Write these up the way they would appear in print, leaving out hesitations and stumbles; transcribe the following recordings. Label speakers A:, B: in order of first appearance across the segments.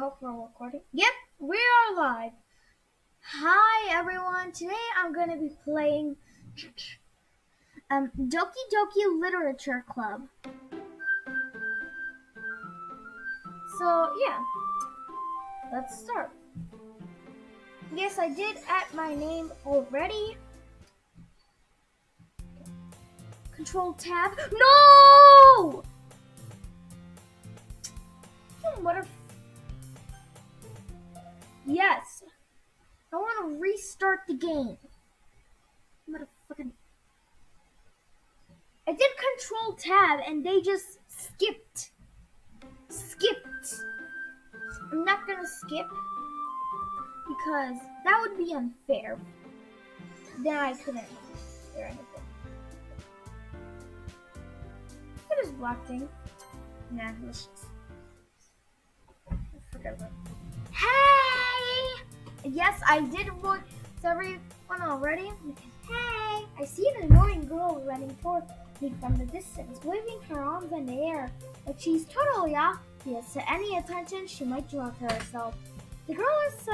A: hope we're recording. Yep, we are live. Hi everyone. Today I'm going to be playing Doki Doki Literature Club. So yeah, let's start. Yes, I did add my name already. Control tab. No! You mother. Yes. I want to restart the game. Motherfucking. I did control tab and they just skipped. I'm not gonna skip because that would be unfair. Then I couldn't do anything. What is black thing? Nah, let's just forget about it. Hey! Yes, I did voice everyone already. Hey! I see an annoying girl running toward me from the distance, waving her arms in the air like she's totally obvious to any attention she might draw to herself. The girl is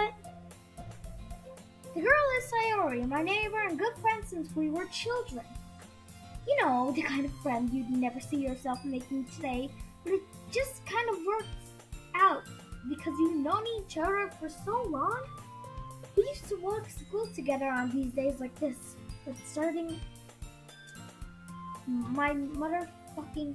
A: Sayori, my neighbor and good friend since we were children. You know, the kind of friend you'd never see yourself making today, but it just kind of works out because you've known each other for so long. We used to walk to school together on these days like this, but starting my motherfucking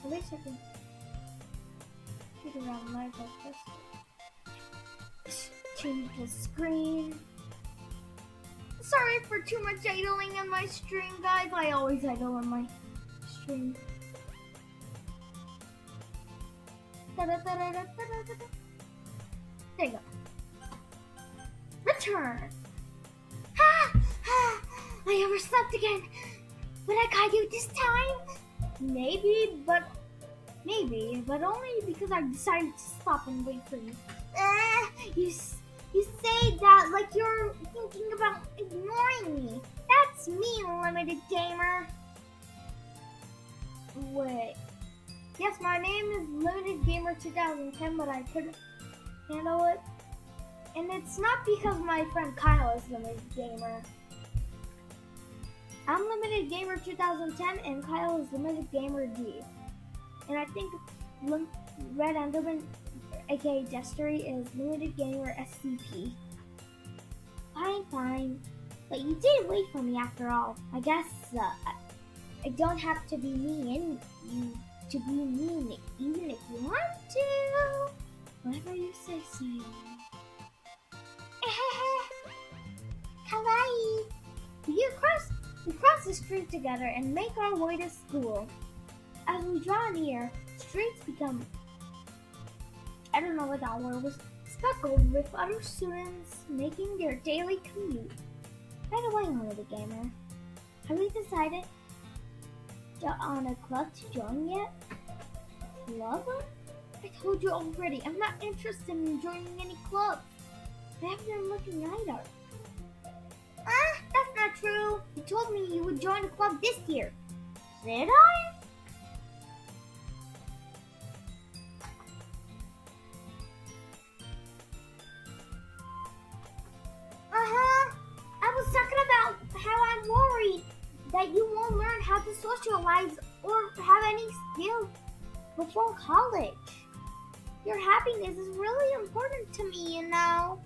A: at least I can get around live like this. Change the screen. Sorry for too much idling in my stream, guys. I always idle in my stream. There you go. Return. I overslept again. But I got you this time. Maybe, but only because I decided to stop and wait for you. You say that like you're thinking about ignoring me. That's me, limited gamer. Wait. Yes, my name is Limited Gamer 2010, but I couldn't handle it. And it's not because my friend Kyle is Limited Gamer. I'm Limited Gamer 2010 and Kyle is Limited Gamer D. And I think Red Enderman, aka Destery, is Limited Gamer SCP. Fine. But you did wait for me after all. I guess I don't have to be mean to be mean, even if you want to. Whatever you say, Sayori. Kawaii. We cross the street together and make our way to school. As we draw near, streets become, I don't know what that word was, speckled with other students making their daily commute. By the way, Limited Gamer, have we decided on a club to join yet? Club? I told you already, I'm not interested in joining any clubs. I haven't been looking either. That's not true. You told me you would join a club this year. Did I? I was talking about how I'm worried that you won't learn how to socialize or have any skills before college. Your happiness is really important to me, you know.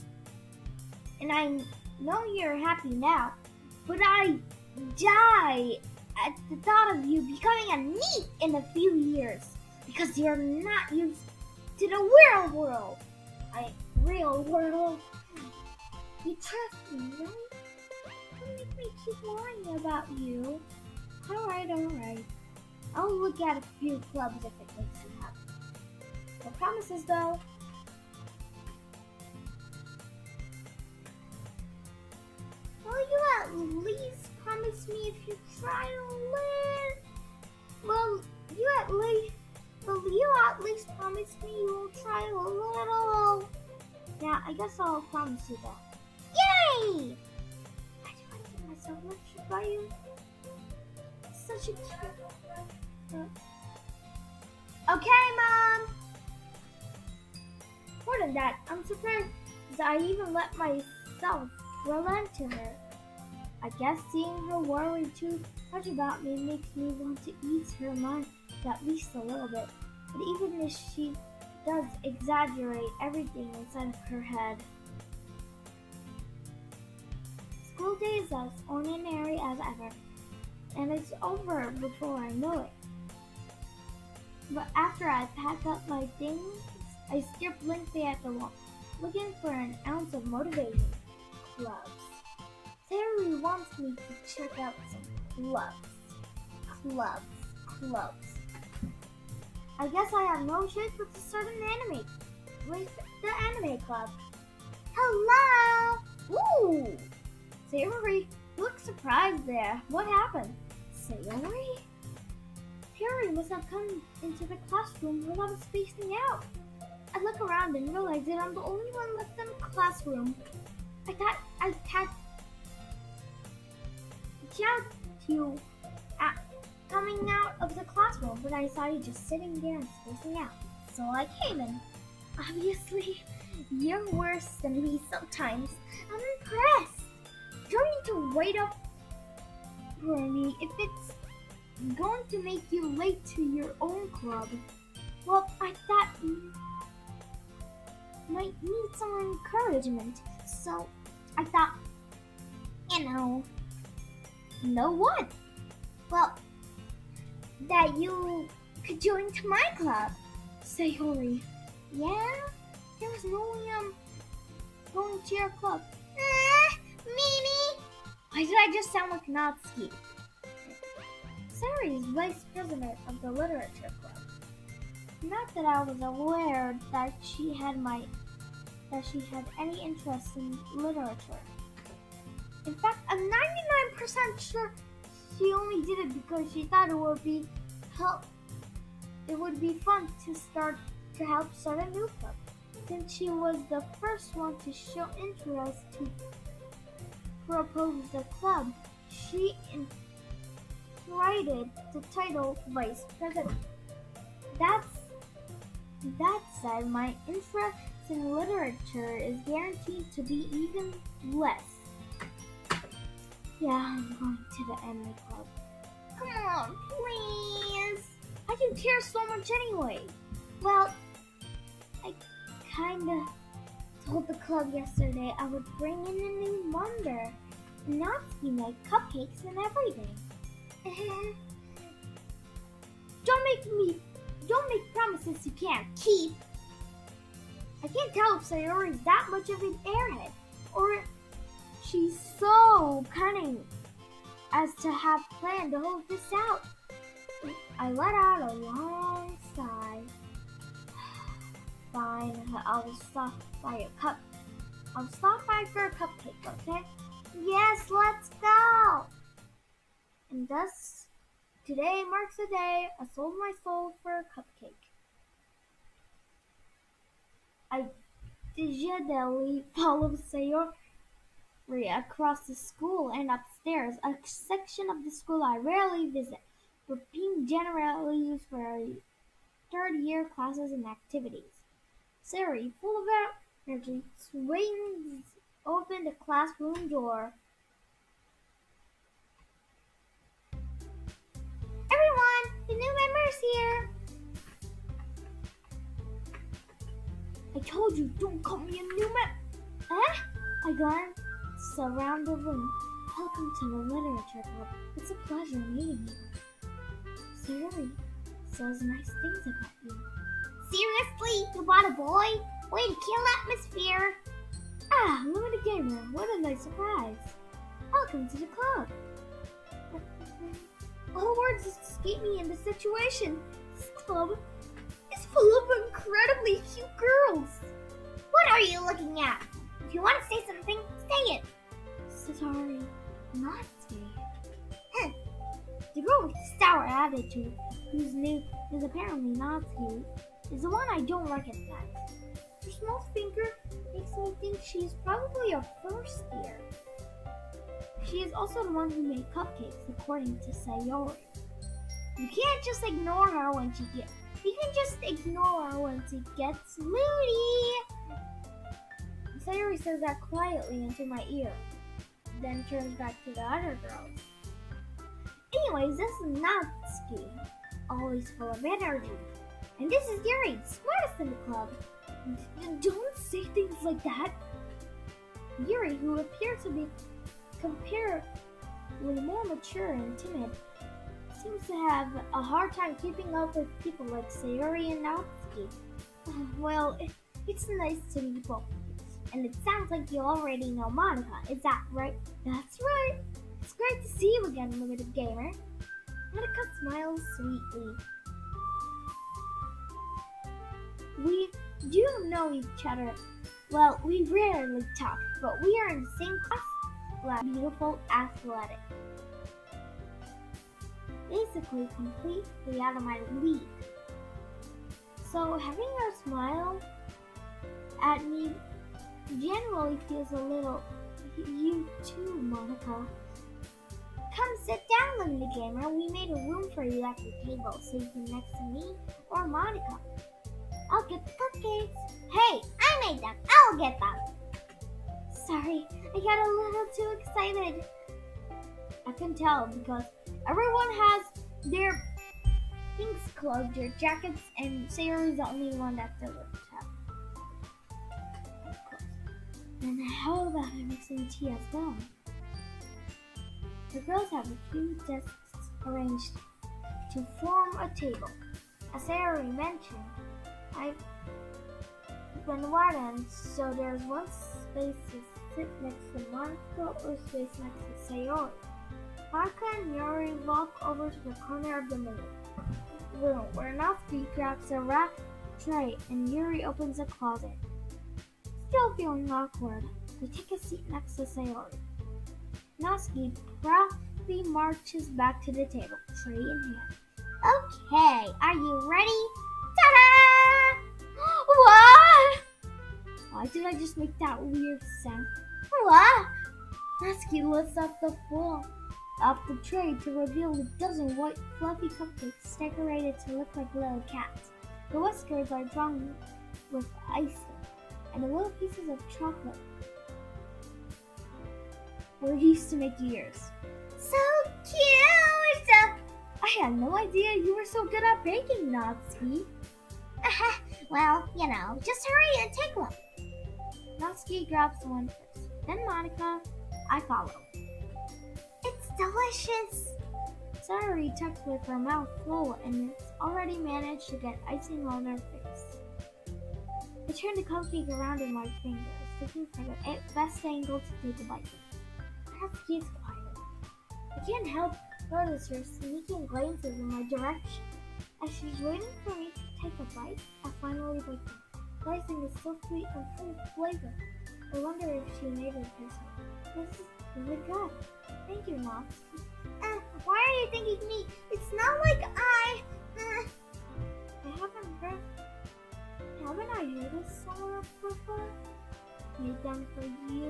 A: And I know you're happy now, but I die at the thought of you becoming a NEET in a few years because you're not used to the real world. Real world. You trust me, right? Don't make me keep worrying about you. Alright. I'll look at a few clubs if it makes you happy. No promises though. Will you at least promise me if you try to live? Will you at least Will you at least promise me you will try a little? Yeah, I guess I'll promise you that. Yay! I do want to give myself lecture by you. Such a cute. Okay, Mom! More than that, I'm surprised that I even let myself relent to her. I guess seeing her worry too much about me makes me want to ease her mind at least a little bit. But even if she does exaggerate everything inside of her head. School day is as ordinary as ever, and it's over before I know it. But after I pack up my things, I stare blankly at the wall, looking for an ounce of motivation. Clubs. Terry wants me to check out some clubs. I guess I have no choice but to start an anime with the anime club. Hello! Ooh! Sayori, you look surprised there. What happened? Sayori? Terry must have come into the classroom while I was spacing out. I look around and realize that I'm the only one left in the classroom. I thought I had you coming out of the classroom, but I saw you just sitting there and spacing out. So I came in. Obviously, you're worse than me sometimes. I'm impressed. You don't need to wait up for me if it's going to make you late to your own club. Well, I thought you might need some encouragement, so I thought, know what? Well, that you could join to my club. Sayori, yeah? There was no way I'm going to your club. Mimi! Why did I just sound like Natsuki? Sayori is vice president of the literature club. Not that I was aware that she had any interest in literature. In fact, I'm 99% sure she only did it because she thought it would be fun to help start a new club. Since she was the first one to show interest to propose the club, she inherited the title vice president. That said, my interest in literature is guaranteed to be even less. Yeah, I'm going to the anime club. Come on, please. I can care so much anyway. Well, I kinda told the club yesterday I would bring in a new member. Natsuki made cupcakes and everything. Don't make promises you can't keep. I can't tell if Sayori is that much of an airhead, or she's so cunning as to have planned to hold this out. I let out a long sigh. Fine, I'll stop by for a cupcake, okay? Yes, let's go! And thus, today marks the day I sold my soul for a cupcake. I digitally followed Sayori across the school and upstairs, a section of the school I rarely visit, but being generally used for third-year classes and activities. Sayori, full of energy, swings open the classroom door. Everyone, the new member is here! I told you, don't call me a new member! I glanced around the room. Welcome to the literature club. It's a pleasure meeting you. Sayori says nice things about you. Seriously? You bought a boy? Way to kill atmosphere! Ah, Lumina Gamer, what a nice surprise. Welcome to the club. All words escape me in this situation. This club is full of incredibly cute girls. What are you looking at? If you want to say something, say it. Sorry, not say. The girl with the sour attitude, whose name is apparently Natsuki, is the one I don't recognize. Her small finger makes me think she's probably a first year. She is also the one who made cupcakes, according to Sayori. You can't just ignore her when she gets. You can just ignore her when she gets moody. Sayori says that quietly into my ear, then turns back to the other girls. Anyways, this is Natsuki, always full of energy. And this is Yuri, smartest in the club. Don't say things like that. Yuri, who appears to be comparatively more mature and timid, seems to have a hard time keeping up with people like Sayori and Natsuki. Well, it's nice to meet both. And it sounds like you already know Monica, is that right? That's right. It's great to see you again, limited gamer. Monica smiles sweetly. We do know each other. Well, we rarely talk, but we are in the same class. Beautiful, athletic. Basically, completely out of my league. So having her smile at me generally feels a little. You too, Monica. Come sit down, limited gamer. We made a room for you at the table so you can next to me or Monica. I'll get the cupcakes. Hey, I made them. I'll get them. Sorry, I got a little too excited. I can tell because everyone has their things closed, their jackets, and Sayori's the only one that doesn't have. And how about mixing tea as well? The girls have a few desks arranged to form a table. As Sayori mentioned, I've been wardened, so there's one space to sit next to Monica or space next to Sayori. Monica and Yuri walk over to the corner of the room where Natsuki grabs a wrapped tray and Yuri opens a closet. Still feeling awkward, we take a seat next to Sayori. Natsuki proudly marches back to the table, tray in hand. Okay, are you ready? Ta-da! What? Why did I just make that weird sound? What? Natsuki lifts up the full of the tray to reveal a dozen white fluffy cupcakes decorated to look like little cats. The whiskers are drawn with icing, and the little pieces of chocolate were used to make ears. So cute! I had no idea you were so good at baking, Natsuki. Well, just hurry and take one. Natsuki grabs one first, then Monica. I follow. It's delicious! Sayori tucked with her mouth full and it's already managed to get icing on her face. I turn the cupcake around in my fingers, looking for the best angle to take a bite. Natsuki is quiet. I can't help notice her sneaking glances in my direction. As she's waiting for me to take a bite, I finally bite them. The icing is so sweet and full of flavor. I wonder if she made it herself. This is really good. Thank you, Natsuki. Why are you thanking me? It's not like I haven't I heard a song before? Made them for you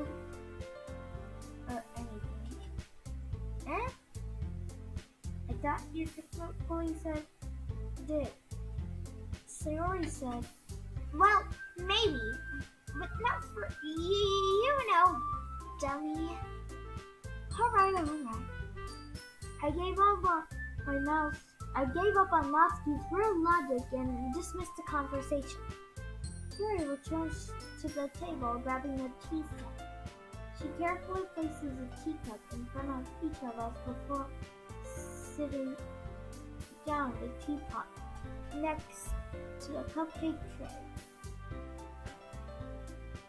A: or anything. I thought you technically said did. Sayori said, well, maybe, but not for you know, dummy. Alright. I gave up on Natsuki's real logic and dismissed the conversation. Yuri returns to the table, grabbing a tea set. She carefully places a teacup in front of each of us before sitting down the teapot next to the cupcake tray.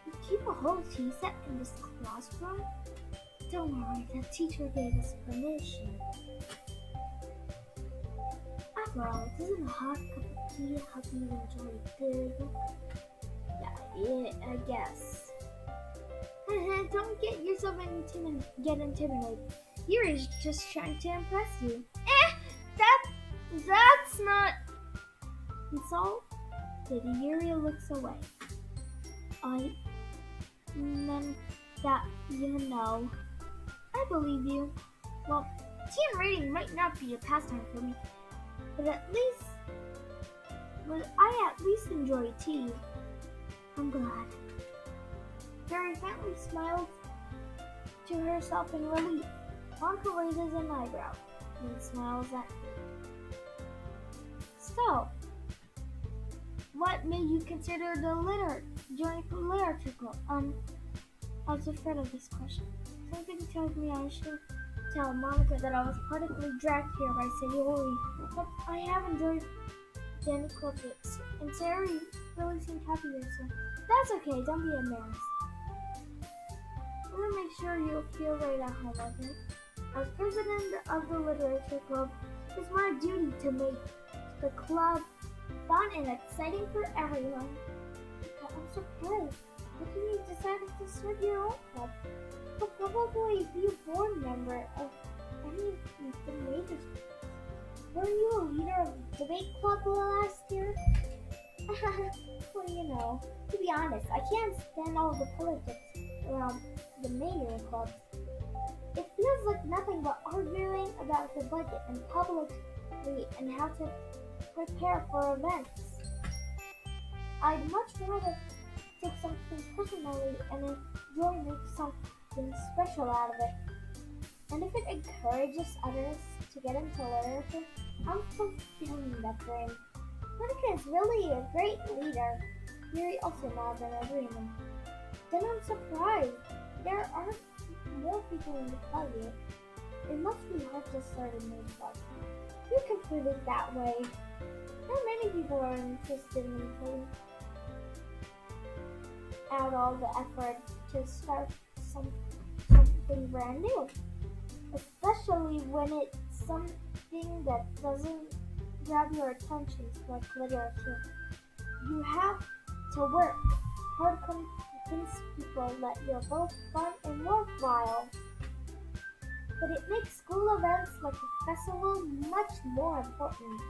A: You keep a whole tea set in this classroom? Don't worry, the teacher gave us permission. After all, doesn't a hot cup of tea help you enjoy a good book? Yeah, I guess. Don't get yourself intimidated. Yuri's just trying to impress you. That's not... And so, Lady Yuri looks away. I meant that, I believe you. Well, tea and reading might not be a pastime for me, but I at least enjoy tea. I'm glad. Yuri faintly smiles to herself in relief. Anka raises an eyebrow and smiles at me. So, what made you consider joining the literature club? I was afraid of this question. Something tells me I should tell Monica that I was politically dragged here by Sayori, but I have enjoyed the club bits, and Sayori really seemed happy there, so that's okay, don't be embarrassed. I'm gonna make sure you feel right at home, okay? As president of the literature club, it's my duty to make the club fun and exciting for everyone. But I'm surprised. Look at you decided to start your own club. You'll probably be a board member of any of the major schools. Were you a leader of the debate club last year? Well, to be honest, I can't stand all the politics around the major clubs. It feels like nothing but arguing about the budget and publicly and how to prepare for events. I'd much rather take something personally and enjoy making something special out of it. And if it encourages others to get into literature, I'm fulfilling that dream. Monica is really a great leader. Yuri also nods in agreement. Then I'm surprised. There aren't more people in the club yet. It must be hard to start a new club. You can put it that way. Not many people are interested in putting out all the effort to start something brand new. Especially when it's something that doesn't grab your attention like literature. You have to work hard to convince people that you're both fun and worthwhile. But it makes school events like the festival much more important.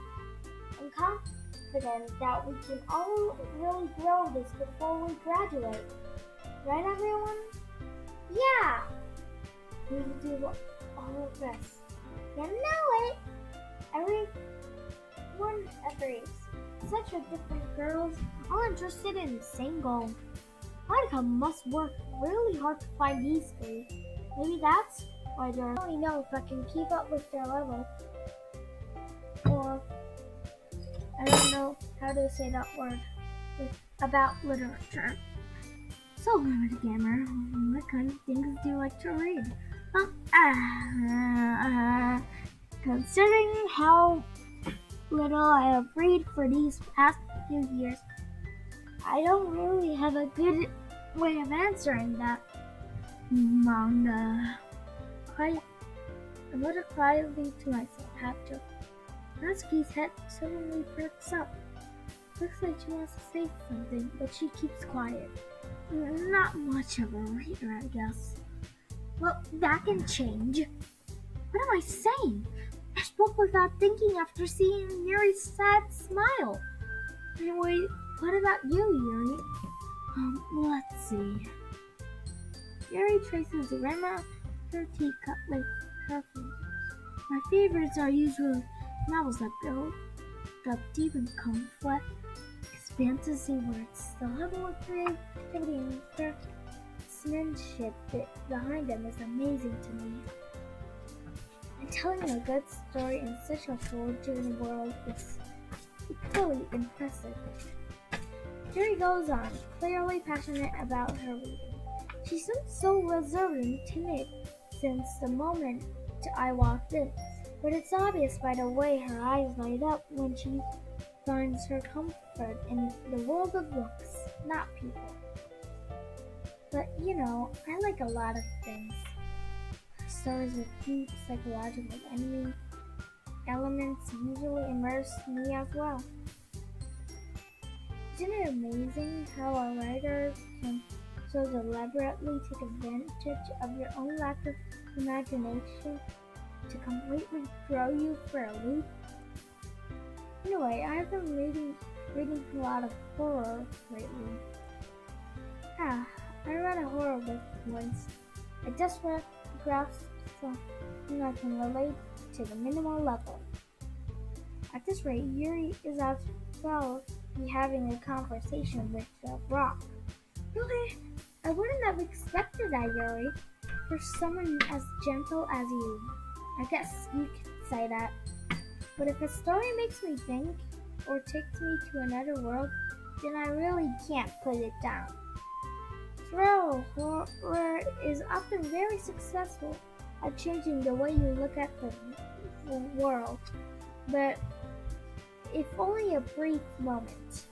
A: I'm confident that we can all really grow this before we graduate. Right, everyone? Yeah! We do all of this. You know it! Everyone agrees. Such a different girls, all interested in the same goal. Monica must work really hard to find these three. Maybe that's why they don't really know if I can keep up with their level. Or, I don't know how to say that word about literature. So, limited gamer, what kind of things do you like to read? Considering how little I have read for these past few years, I don't really have a good way of answering that. Manga. I muttered quietly to myself, half joking. Natsuki's head suddenly perks up. Looks like she wants to say something, but she keeps quiet. Not much of a reader, I guess. Well, that can change. What am I saying? I spoke without thinking after seeing Yuri's sad smile. Anyway, what about you, Yuri? Let's see. Yuri traces around her teacup with her fingers. My favorites are usually novels that build up deep and complex fantasy words. The level of creativity and craftsmanship behind them is amazing to me. And telling a good story in such a forgiving world is equally impressive. Yuri goes on, clearly passionate about her reading. She seems so reserved and timid since the moment I walked in, but it's obvious by the way her eyes light up when she finds her comfort in the world of books, not people. But I like a lot of things. Stories with deep psychological elements usually immerse me as well. Isn't it amazing how a writer can so deliberately take advantage of your own lack of imagination to completely throw you for a loop? Anyway, I've been reading a lot of horror lately. Ah, I read a horror book once. I just read grasped something I can relate to the minimal level. At this rate, Yuri is as well be having a conversation with the rock. Really? I wouldn't have expected that, Yuri. For someone as gentle as you. I guess you could say that. But if a story makes me think, or takes me to another world, then I really can't put it down. Thrill horror is often very successful at changing the way you look at the world, but if only a brief moment.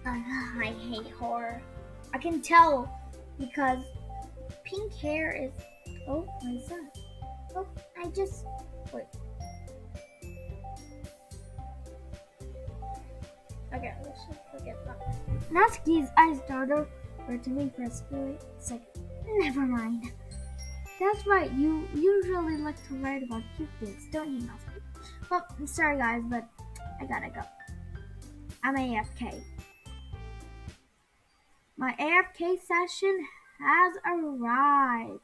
A: I hate horror. I can tell because pink hair is. Oh, what is that? Oh, I just. Wait. Okay, let's just forget that. Natsuki's eyes darted over to me for a split second. Never mind. That's right, you usually like to write about cute things, don't you, Natsuki? Well, I'm sorry guys, but I gotta go. I'm AFK. My AFK session has arrived.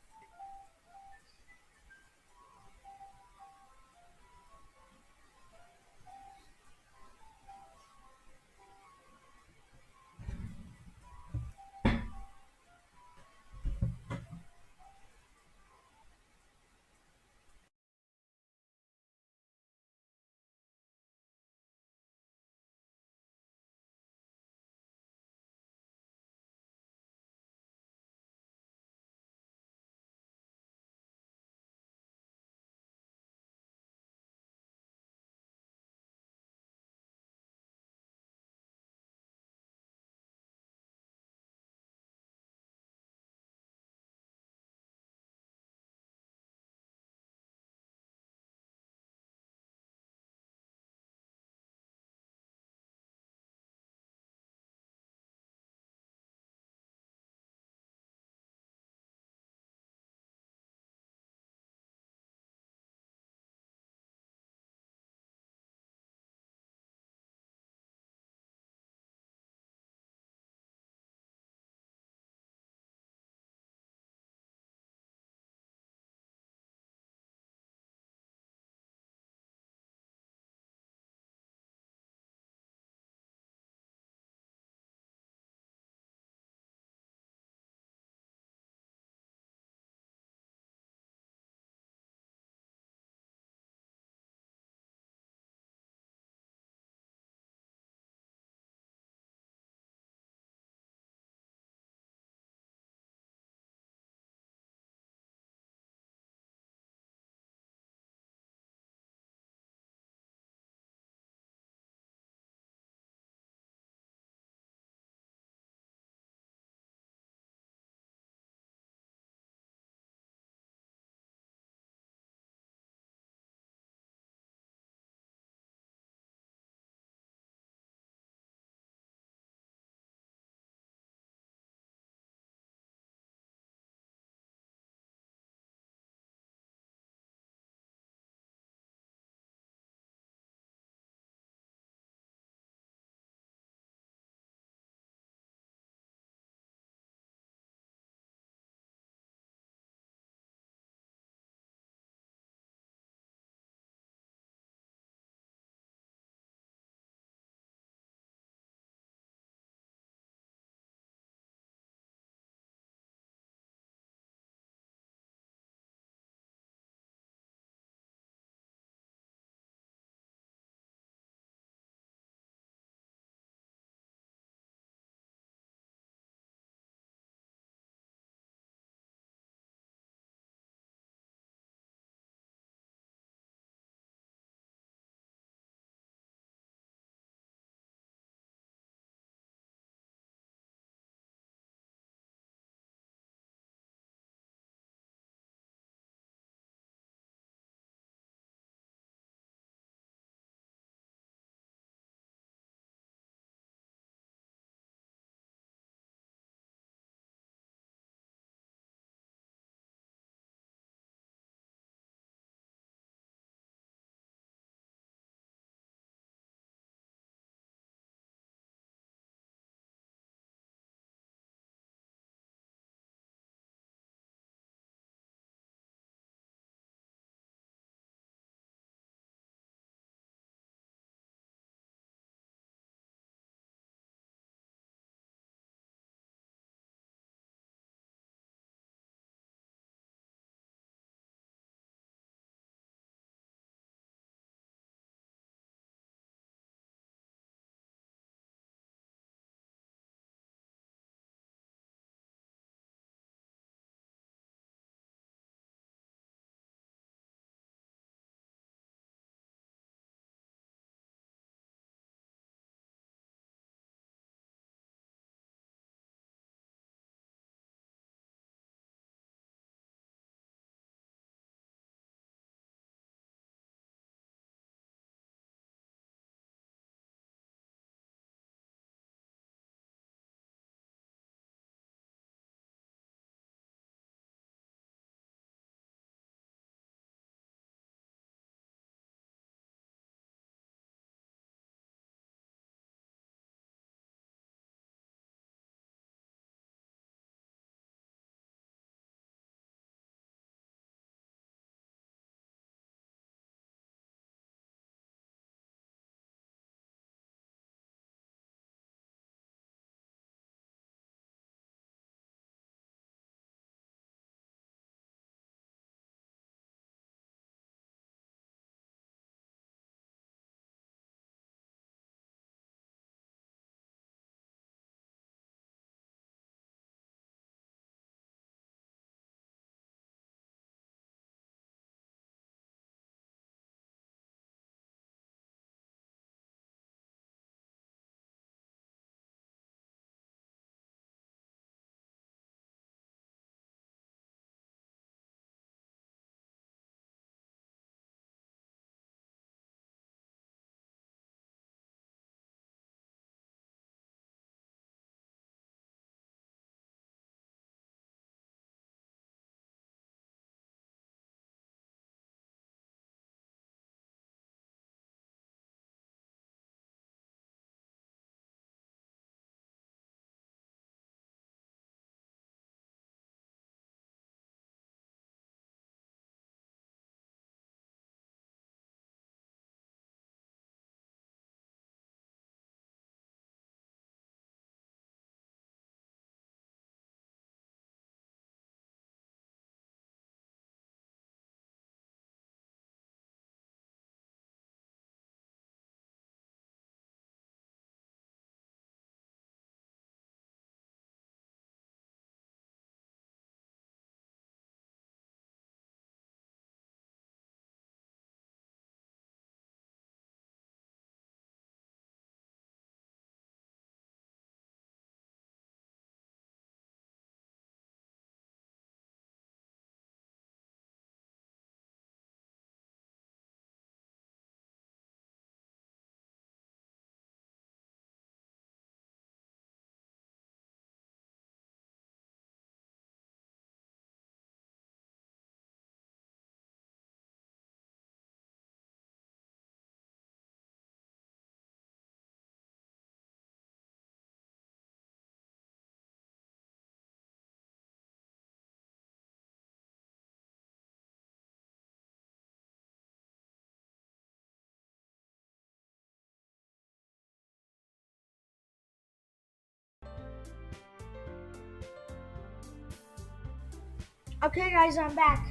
A: Okay guys, I'm back.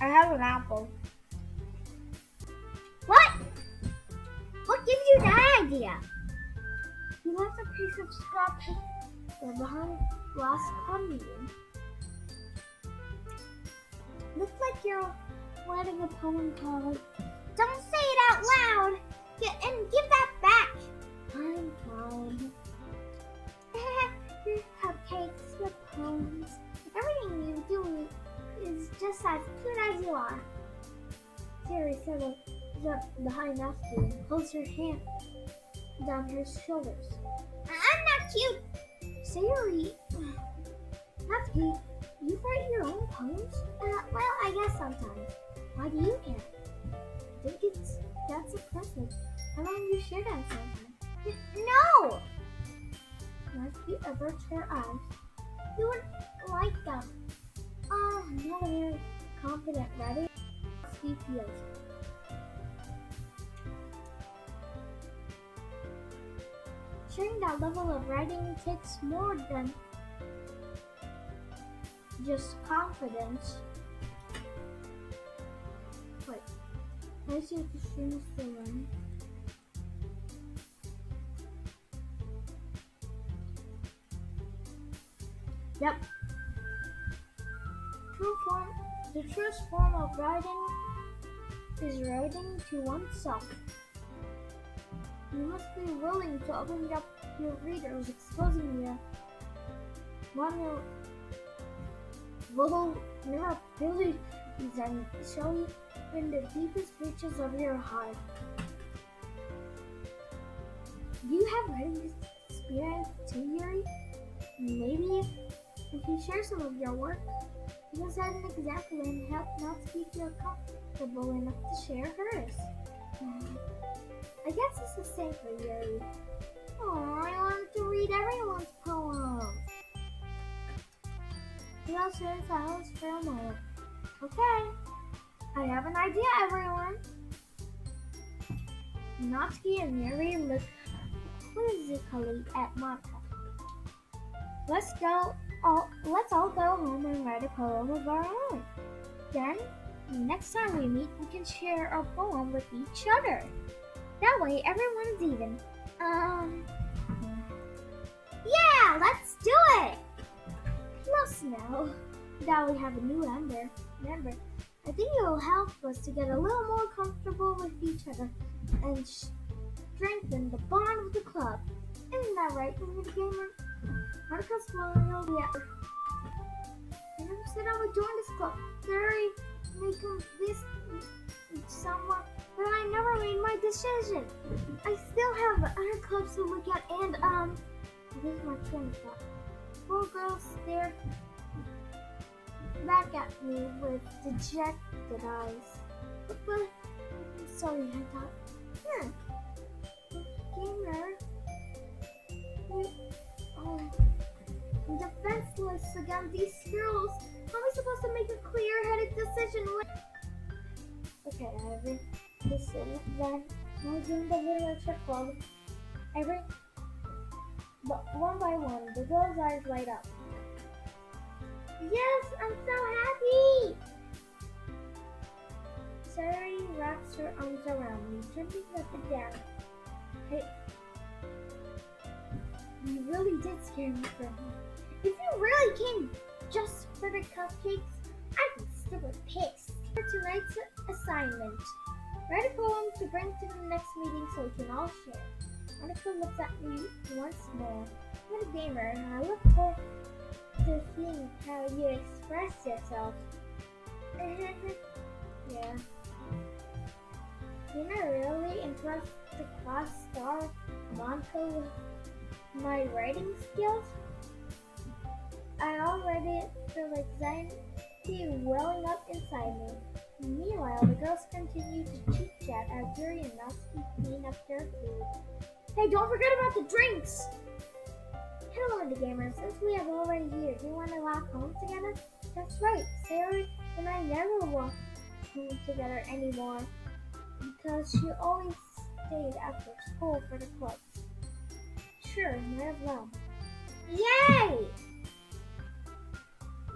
A: I have an apple. What? What gives you that idea? You left a piece of scrap paper behind last commune. Looks like you're writing a poem called Don't Say It Out Loud and give that back. I'm fine. Your cupcakes, your poems, everything you do is just as cute as you are. Siri settles up behind Natsuki and pulls her hand down her shoulders. I'm not cute! Siri, Natsuki, you write your own poems? Well, I guess sometimes. Why do you care? I think that's impressive. How long you share that sometime? No! Natsuki averts her eyes. You wouldn't like them. I'm not a very confident writer. He feels. Sharing that level of writing takes more than just confidence. Wait, I see if the stream is still running. Yep. The truest form of writing is writing to oneself. You must be willing to open up your readers, exposing your little abilities and showing in the deepest reaches of your heart. Do you have writing experience too, Yuri? Maybe if you share some of your work, you can set an example and help Natsuki feel comfortable enough to share hers. I guess it's the same for Yuri. Oh, I want to read everyone's poems. We all sit in silence for a moment. Okay, I have an idea, everyone. Natsuki and Yuri look quizzically at Monica. Let's all go home and write a poem of our own. Then, next time we meet, we can share our poem with each other. That way, everyone's even. Yeah, let's do it! Plus now that we have a new member, I think it will help us to get a little more comfortable with each other and strengthen the bond with the club. Isn't that right, Mr. Gamer? Monica smiled. Yeah. I never said I would join this club. Very making this somewhat, but I never made my decision. I still have other clubs to look at, and this is my train of thought. Four girls stared back at me with dejected eyes. But I'm sorry, I thought. Gamer. Defenseless against these girls. How am I supposed to make a clear-headed decision when... Okay, Ivory. Listen, then. I'll join the literature club. But one by one, the girls' eyes light up. Yes, I'm so happy! Sari wraps her arms around me, turning up and down. Hey, you really did scare me for a moment. If you really came just for the cupcakes, I'd be super pissed. For tonight's assignment, write a poem to bring to the next meeting so we can all share. Monica looks at me once more. What a gamer, I look forward to seeing how you express yourself. Yeah. Can I really impress the class star Monica with my writing skills? I already feel anxiety welling up inside me. Meanwhile, the girls continue to chit-chat as Yuri and Natsuki clean up their food. Hey, don't forget about the drinks! Hello, the gamers. Since we have already here, do you want to walk home together? That's right. Sarah and I never walk home together anymore because she always stayed after school for the clubs. Sure, might as well. Yay!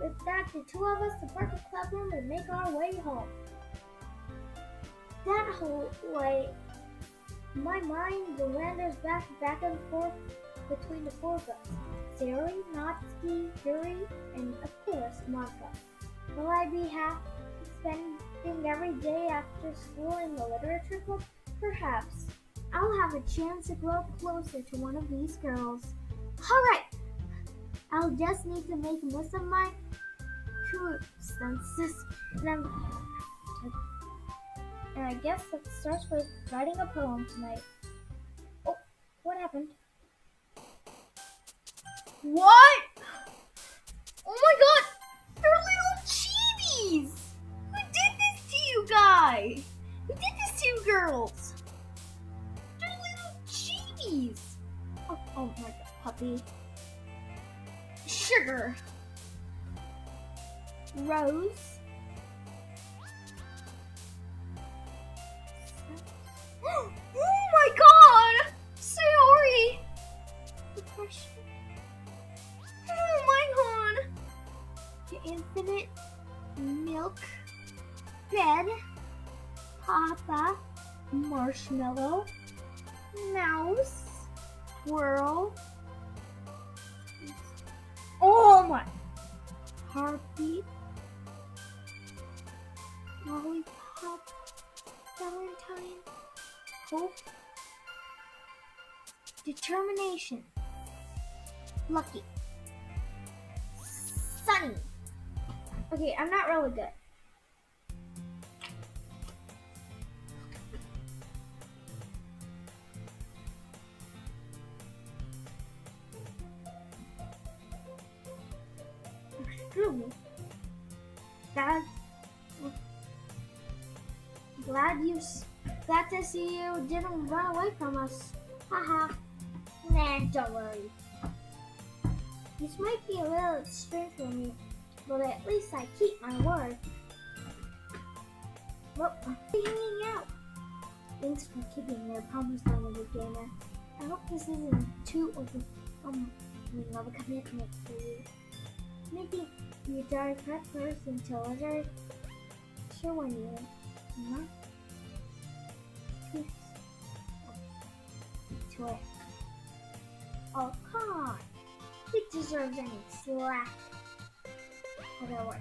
A: With that, the two of us depart the clubroom and make our way home. That whole way, my mind wanders back and forth between the four of us. Sari, Natsuki, Yuri, and of course, Martha. Will I be spending every day after school in the literature club? Perhaps. I'll have a chance to grow closer to one of these girls. Alright! I'll just need to make most of my true senses. And I guess it starts with writing a poem tonight. Oh, what happened? What? Oh my god! They're little chibies! Who did this to you guys? Who did this to you girls? They're little chibies! Oh my god, puppy. Sugar. Rose. Oh my god! Sorry! Depression. Oh my god! The infinite milk bed. Papa. Marshmallow. Mouse. Squirrel. Oh my! Heartbeat. Lollipop. Valentine. Hope. Determination. Lucky. Sunny. Okay, I'm not really good. True. Glad to see you didn't run away from us. Haha. Nah, don't worry. This might be a little extreme for me, but at least I keep my word. Well, we're hanging out. Thanks for keeping your promise, little gamer. I hope this isn't too overwhelming of a commitment for you. Maybe you dive head first until later. Sure when you not to it. Oh, come on. He deserves any slack. Okay, wait.